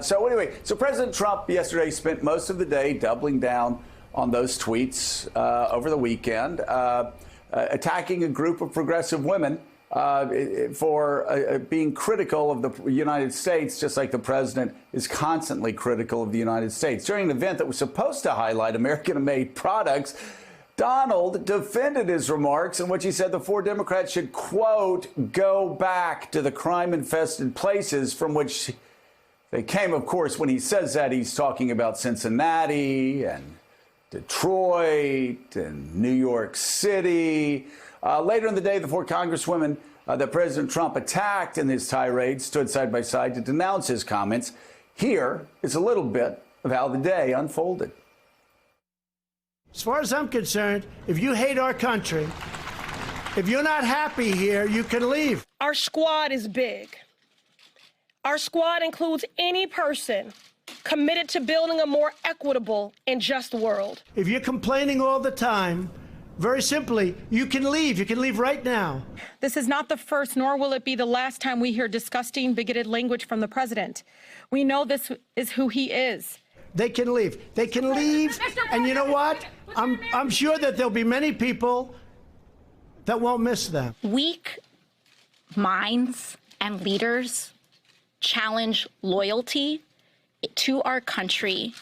So President Trump yesterday spent most of the day doubling down on those tweets over the weekend, attacking a group of progressive women for being critical of the United States, just like the president is constantly critical of the United States. During an event that was supposed to highlight American-made products, Donald defended his remarks in which he said the four Democrats should, quote, go back to the crime-infested places from which they came. Of course, when he says that, he's talking about Cincinnati and Detroit and New York City. Later in the day, the four congresswomen that President Trump attacked in his tirade stood side by side to denounce his comments. Here is a little bit of how the day unfolded. As far as I'm concerned, if you hate our country, if you're not happy here, you can leave. Our squad is big. Our squad includes any person committed to building a more equitable and just world. If you're complaining all the time, very simply, you can leave. You can leave right now. This is not the first, nor will it be the last time we hear disgusting, bigoted language from the president. We know this is who he is. They can leave. They can leave. And you know what? I'm sure that there'll be many people that won't miss them. Weak minds and leaders challenge loyalty to our country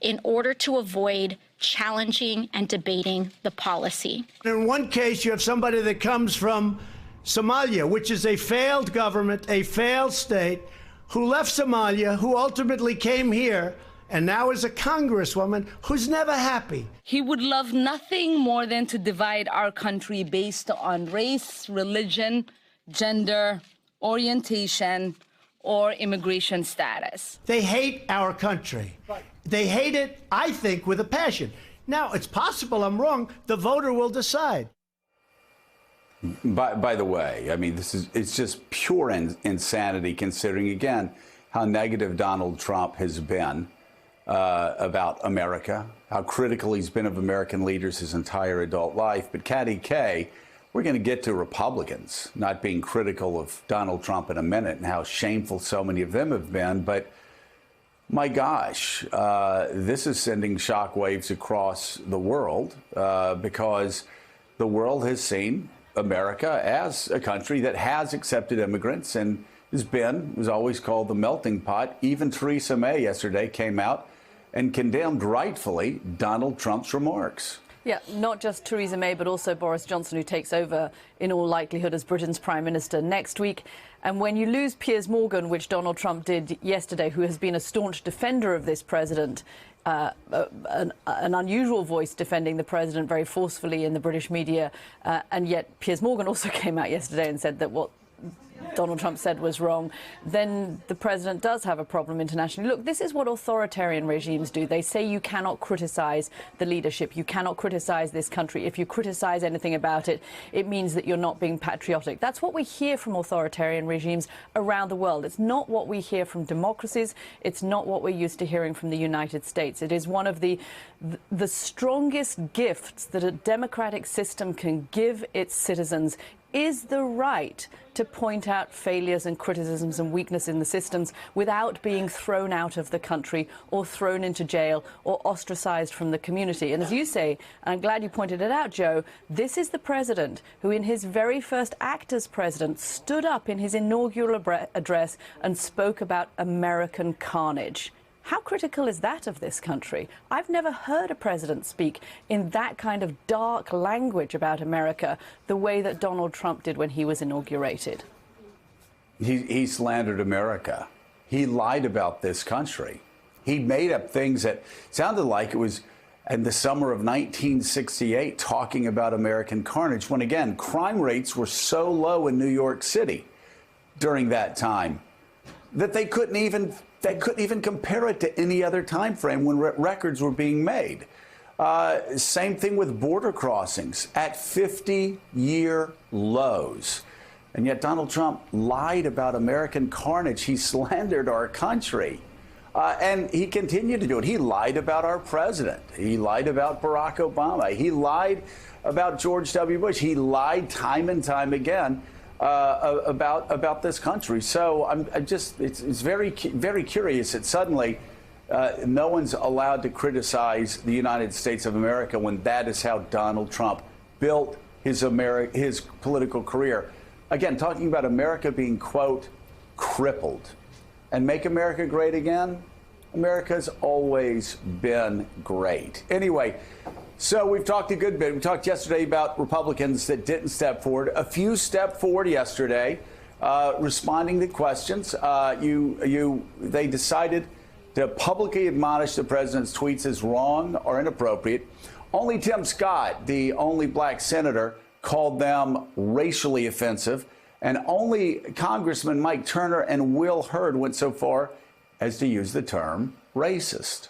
in order to avoid challenging and debating the policy. In one case, you have somebody that comes from Somalia, which is a failed government, a failed state, who left Somalia, who ultimately came here, and now is a congresswoman who's never happy. He would love nothing more than to divide our country based on race, religion, gender, orientation, or immigration status. They hate our country. They hate it, I think, with a passion. Now, it's possible I'm wrong. The voter will decide. By the way, I mean, it's just pure insanity, considering, again, how negative Donald Trump has been about America, how critical he's been of American leaders his entire adult life. But Katty Kay, we're going to get to Republicans not being critical of Donald Trump in a minute and how shameful so many of them have been. But my gosh, this is sending shockwaves across the world because the world has seen America as a country that has accepted immigrants and was always called the melting pot. Even Theresa May yesterday came out and condemned rightfully Donald Trump's remarks. Yeah, not just Theresa May, but also Boris Johnson, who takes over in all likelihood as Britain's Prime Minister next week. And when you lose Piers Morgan, which Donald Trump did yesterday, who has been a staunch defender of this president, an unusual voice defending the president very forcefully in the British media, and yet Piers Morgan also came out yesterday and said that what Donald Trump said was wrong, then the president does have a problem internationally. Look, this is what authoritarian regimes do. They say you cannot criticize the leadership. You cannot criticize this country. If you criticize anything about it, it means that you're not being patriotic. That's what we hear from authoritarian regimes around the world. It's not what we hear from democracies. It's not what we're used to hearing from the United States. It is one of the strongest gifts that a democratic system can give its citizens is the right to point out failures and criticisms and weakness in the systems without being thrown out of the country or thrown into jail or ostracized from the community. And as you say, and I'm glad you pointed it out, Joe, this is the president who in his very first act as president stood up in his inaugural address and spoke about American carnage. How critical is that of this country? I've never heard a president speak in that kind of dark language about America the way that Donald Trump did when he was inaugurated. He slandered America. He lied about this country. He made up things that sounded like it was in the summer of 1968 talking about American carnage, when, again, crime rates were so low in New York City during that time that they couldn't even compare it to any other time frame when records were being made. Same thing with border crossings at 50-year lows. And yet Donald Trump lied about American carnage. He slandered our country. And he continued to do it. He lied about our president. He lied about Barack Obama. He lied about George W. Bush. He lied time and time again about this country. So it's very curious that suddenly no one's allowed to criticize the United States of America when that is how Donald Trump built his political career. Again, talking about America being, quote, crippled. And make America great again? America's always been great. Anyway, so we've talked a good bit. We talked yesterday about Republicans that didn't step forward. A few stepped forward yesterday, responding to questions. They decided to publicly admonish the president's tweets as wrong or inappropriate. Only Tim Scott, the only black senator, called them racially offensive. And only Congressman Mike Turner and Will Hurd went so far as to use the term racist.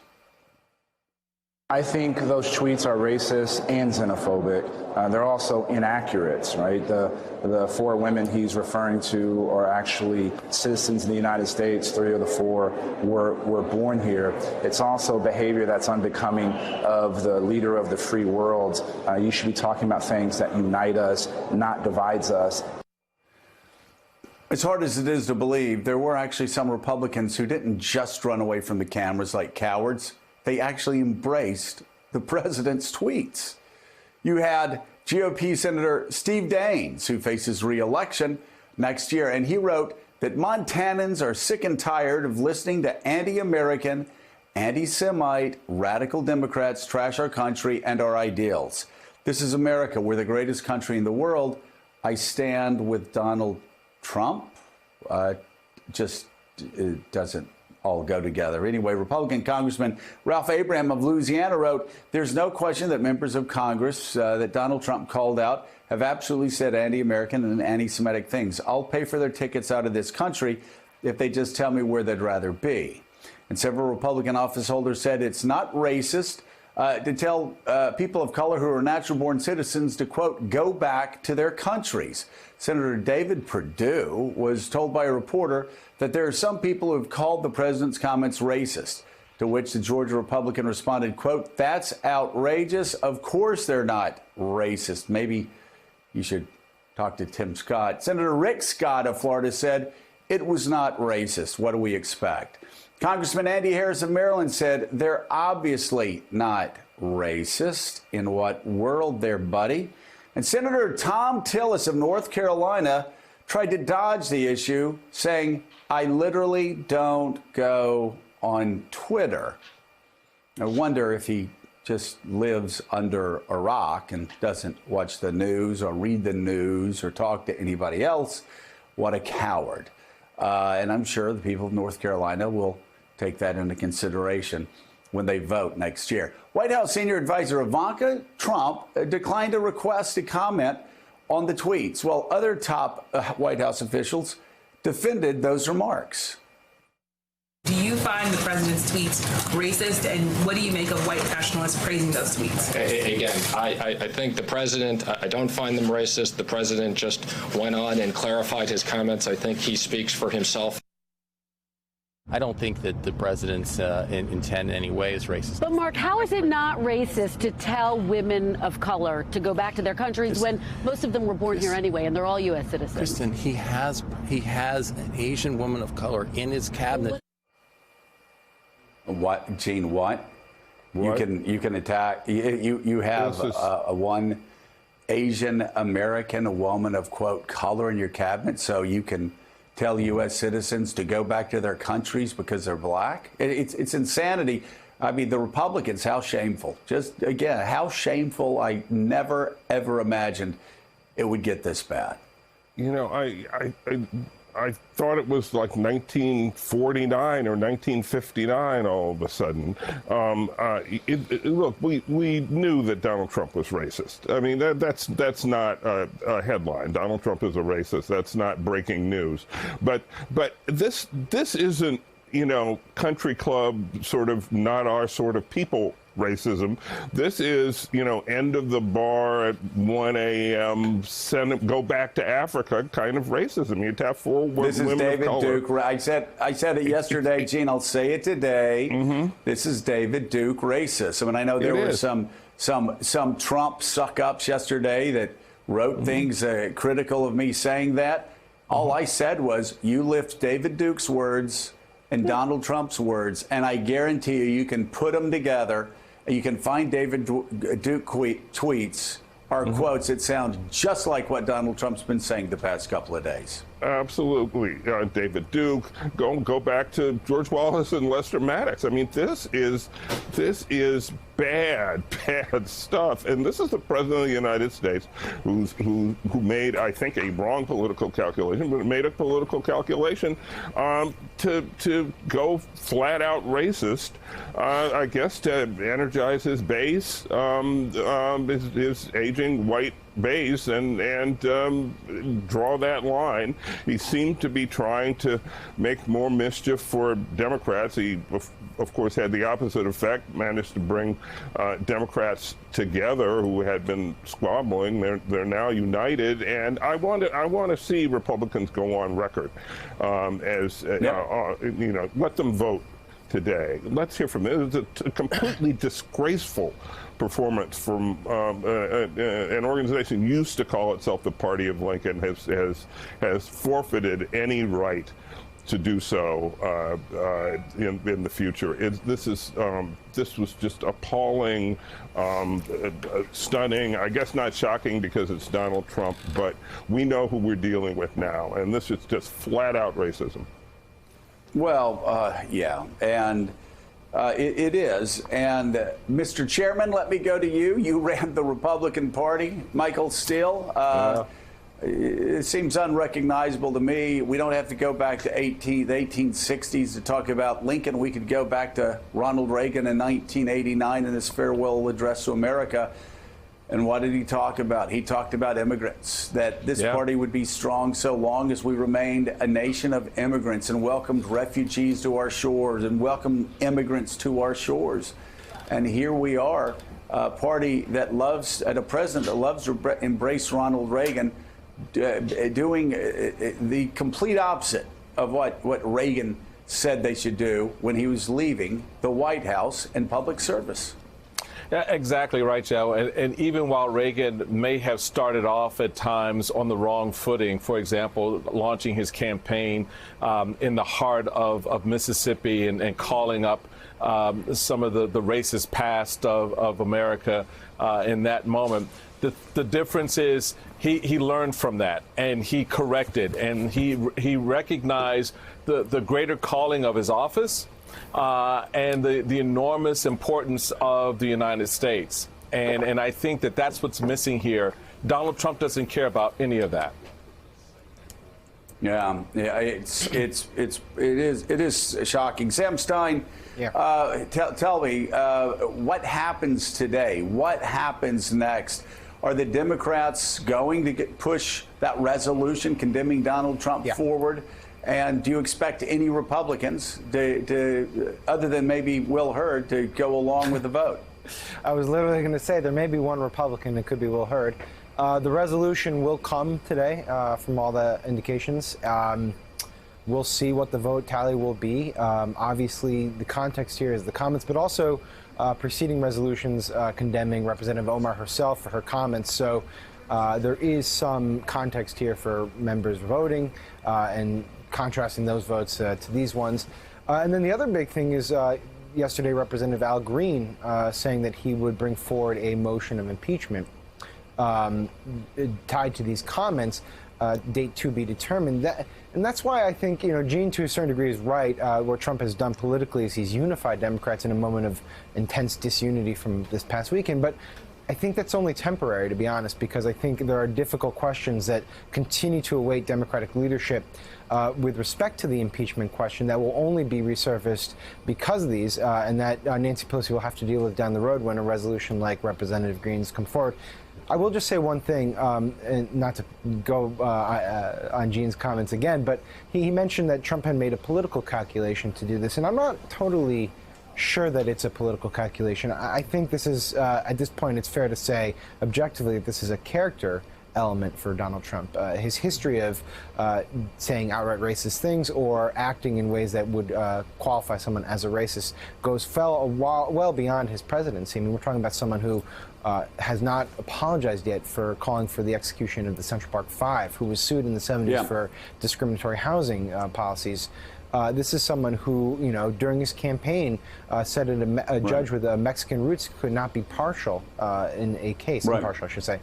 I think those tweets are racist and xenophobic. They're also inaccurate, right? The 4 women he's referring to are actually citizens of the United States. 3 of the 4 were born here. It's also behavior that's unbecoming of the leader of the free world. You should be talking about things that unite us, not divides us. As hard as it is to believe, there were actually some Republicans who didn't just run away from the cameras like cowards. They actually embraced the president's tweets. You had GOP Senator Steve Daines, who faces re-election next year, and he wrote that Montanans are sick and tired of listening to anti-American, anti-Semite, radical Democrats trash our country and our ideals. This is America. We're the greatest country in the world. I stand with Donald Trump. It doesn't all go together. Anyway, Republican Congressman Ralph Abraham of Louisiana wrote, there's no question that members of Congress that Donald Trump called out have absolutely said anti-American and anti-Semitic things. I'll pay for their tickets out of this country if they just tell me where they'd rather be. And several Republican office holders said it's not racist to tell people of color who are natural-born citizens to, quote, go back to their countries. Senator David Perdue was told by a reporter that there are some people who have called the president's comments racist, to which the Georgia Republican responded, quote, that's outrageous. Of course they're not racist. Maybe you should talk to Tim Scott. Senator Rick Scott of Florida said it was not racist. What do we expect? Congressman Andy Harris of Maryland said they're obviously not racist. In what world there, buddy? And Senator Tom Tillis of North Carolina tried to dodge the issue, saying, I literally don't go on Twitter. I wonder if he just lives under a rock and doesn't watch the news or read the news or talk to anybody else. What a coward. And I'm sure the people of North Carolina will take that into consideration when they vote next year. White House senior advisor Ivanka Trump declined a request to comment on the tweets, while other top White House officials defended those remarks. Do you find the president's tweets racist, and what do you make of white nationalists praising those tweets? Again, I think the president, I don't find them racist. The president just went on and clarified his comments. I think he speaks for himself. I don't think that the president's intent in any way is racist. But, Mark, how is it not racist to tell women of color to go back to their countries when most of them were born here anyway and they're all U.S. citizens? Kristen, he has an Asian woman of color in his cabinet. What, Gene, what? You can attack, you have one Asian American woman of, quote, color in your cabinet, so you can tell U.S. citizens to go back to their countries because they're black? It's insanity. I mean, the Republicans, how shameful. Just, again, how shameful. I never, ever imagined it would get this bad. You know, I thought it was like 1949 or 1959 all of a sudden. Look, we knew that Donald Trump was racist. I mean, that's not a headline. Donald Trump is a racist. That's not breaking news. But this isn't, you know, country club sort of not our sort of people racism. This is, you know, end of the bar at 1 a.m., go back to Africa kind of racism. You'd have 4 women of color. This is David Duke. I said it yesterday, Gene. I'll say it today. Mm-hmm. This is David Duke racism. And I know there were some Trump suck-ups yesterday that wrote things critical of me saying that. All I said was, you lift David Duke's words and Donald Trump's words, and I guarantee you can put them together, and you can find David Duke tweets or quotes that sound just like what Donald Trump's been saying the past couple of days. Absolutely. David Duke, go back to George Wallace and Lester Maddox. I mean, this is bad stuff. And this is the president of the United States who made, I think, a wrong political calculation, but made a political calculation to go flat out racist, I guess, to energize his base, his aging white base, and draw that line. He seemed to be trying to make more mischief for Democrats. He, of course, had the opposite effect, managed to bring Democrats together who had been squabbling. They're now united, and I want to see Republicans go on record as let them vote today. Let's hear from them. It's a completely disgraceful performance from an organization used to call itself the Party of Lincoln, has forfeited any right to do so in the future. This was just appalling, stunning. I guess not shocking because it's Donald Trump, but we know who we're dealing with now, and this is just flat out racism. Well, yeah, and it is. And Mr. Chairman, let me go to you. You ran the Republican Party, Michael Steele. It seems unrecognizable to me. We don't have to go back to the 1860s to talk about Lincoln. We could go back to Ronald Reagan in 1989 in his farewell address to America. And what did he talk about? He talked about immigrants, that this party would be strong so long as we remained a nation of immigrants and welcomed refugees to our shores and welcomed immigrants to our shores. And here we are, a party that loves, and a president that loves to embrace Ronald Reagan, doing the complete opposite of what Reagan said they should do when he was leaving the White House and public service. Yeah, exactly right, Joe. And even while Reagan may have started off at times on the wrong footing, for example, launching his campaign in the heart of Mississippi and calling up some of the racist past of America in that moment, the difference is he learned from that and he corrected and he recognized the greater calling of his office and the enormous importance of the United States. And I think that's what's missing here. Donald Trump doesn't care about any of that. Yeah, it is shocking. Sam Stein, tell me what happens today? What happens next? Are the Democrats going to push that resolution condemning Donald Trump forward? And do you expect any Republicans, to other than maybe Will Hurd, to go along with the vote? I was literally going to say there may be one Republican. It could be Will Hurd. The resolution will come today from all the indications. We'll see what the vote tally will be. Obviously, the context here is the comments, but also preceding resolutions condemning Representative Omar herself for her comments. So there is some context here for members voting and contrasting those votes to these ones. And then the other big thing is yesterday Representative Al Green saying that he would bring forward a motion of impeachment tied to these comments, date to be determined. And that's why I think, Gene to a certain degree is right. What Trump has done politically is he's unified Democrats in a moment of intense disunity from this past weekend. But I think that's only temporary, to be honest, because I think there are difficult questions that continue to await Democratic leadership with respect to the impeachment question that will only be resurfaced because of these, and that Nancy Pelosi will have to deal with down the road when a resolution like Representative Green's come forward. I will just say one thing, and not to go on Gene's comments again, but he mentioned that Trump had made a political calculation to do this, and I'm not totally sure that it's a political calculation. I think this is, at this point, it's fair to say objectively that this is a character element for Donald Trump. His history of saying outright racist things or acting in ways that would qualify someone as a racist fell well beyond his presidency. I mean, we're talking about someone who has not apologized yet for calling for the execution of the Central Park Five, who was sued in the 70s for discriminatory housing policies. This is someone who, during his campaign, said that a judge with Mexican roots could not be partial in a case, impartial, I should say.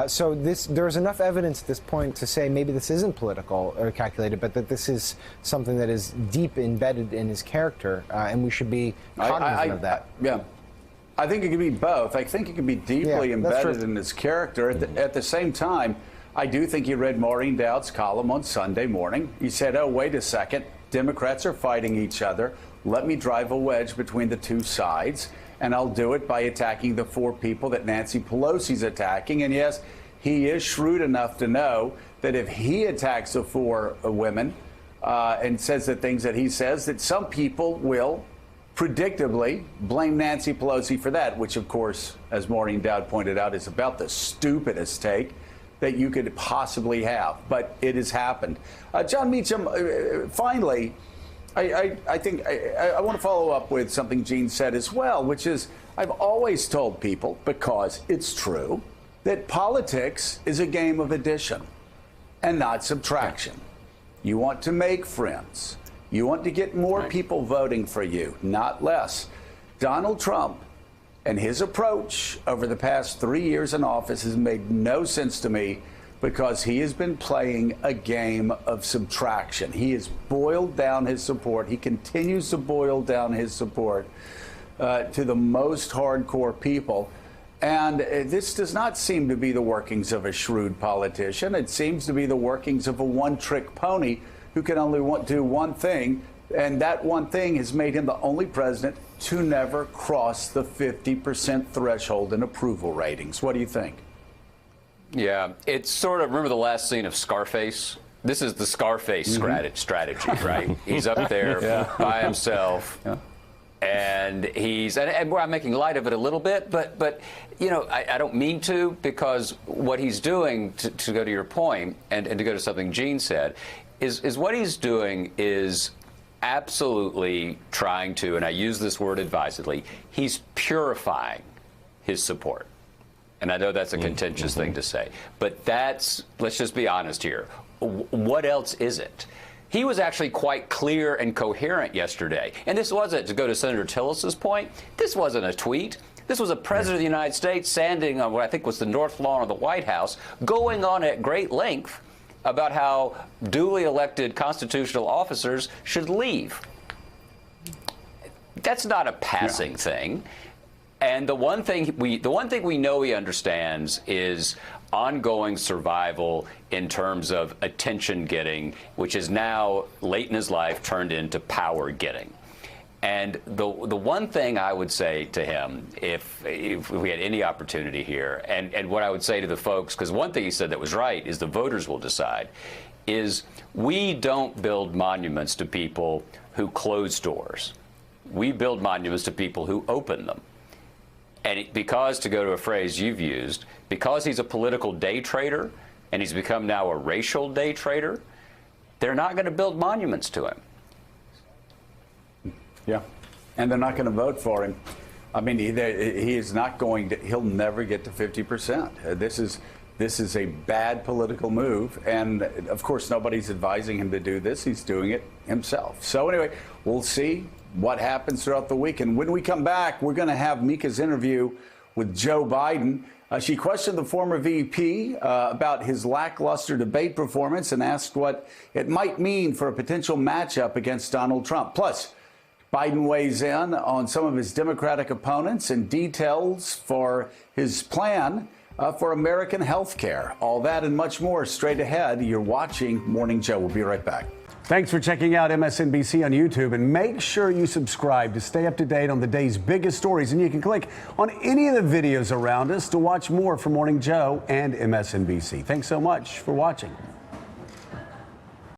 So there's enough evidence at this point to say maybe this isn't political or calculated, but that this is something that is deep embedded in his character, and we should be cognizant of that. I think it could be both. I think it could be deeply embedded in his character. At the same time, I do think he read Maureen Dowd's column on Sunday morning. He said, oh, wait a second. Democrats are fighting each other. Let me drive a wedge between the two sides, and I'll do it by attacking the 4 people that Nancy Pelosi's attacking. And yes, he is shrewd enough to know that if he attacks the 4 women and says the things that he says, that some people will predictably blame Nancy Pelosi for that, which, of course, as Maureen Dowd pointed out, is about the stupidest take that you could possibly have. But it has happened. John Meacham, finally, I think I want to follow up with something Gene said as well, which is I've always told people, because it's true, that politics is a game of addition and not subtraction. You want to make friends. You want to get more people voting for you, not less. Donald Trump and his approach over the past 3 years in office has made no sense to me, because he has been playing a game of subtraction. He has boiled down his support. He continues to boil down his support to the most hardcore people. And this does not seem to be the workings of a shrewd politician. It seems to be the workings of a one-trick pony who can only do one thing, and that one thing has made him the only president to never cross the 50% threshold in approval ratings. What do you think? Yeah, it's sort of, remember the last scene of Scarface? This is the Scarface strategy, right? He's up there by himself. And and I'm making light of it a little bit, but I don't mean to, because what he's doing, to go to your point, and to go to something Gene said, is what he's doing is absolutely trying to, and I use this word advisedly, he's purifying his support. And I know that's a contentious thing to say, but let's just be honest here. What else is it? He was actually quite clear and coherent yesterday. And this wasn't, to go to Senator Tillis's point, this wasn't a tweet. This was a president of the United States standing on what I think was the north lawn of the White House, going on at great length about how duly elected constitutional officers should leave. That's not a passing thing. And the one thing we know he understands is ongoing survival in terms of attention getting, which is now late in his life turned into power getting. And the one thing I would say to him, if we had any opportunity here, and what I would say to the folks, because one thing he said that was right is the voters will decide, is we don't build monuments to people who close doors. We build monuments to people who open them. And because, to go to a phrase you've used, because he's a political day trader and he's become now a racial day trader, they're not going to build monuments to him. Yeah, and they're not going to vote for him. I mean, he is not going to. He'll never get to 50%. This is a bad political move, and of course, nobody's advising him to do this. He's doing it himself. So anyway, we'll see what happens throughout the week. And when we come back, we're going to have Mika's interview with Joe Biden. She questioned the former VP about his lackluster debate performance and asked what it might mean for a potential matchup against Donald Trump. Plus, Biden weighs in on some of his Democratic opponents and details for his plan for American health care. All that and much more straight ahead. You're watching Morning Joe. We'll be right back. Thanks for checking out MSNBC on YouTube, and make sure you subscribe to stay up to date on the day's biggest stories. And you can click on any of the videos around us to watch more from Morning Joe and MSNBC. Thanks so much for watching.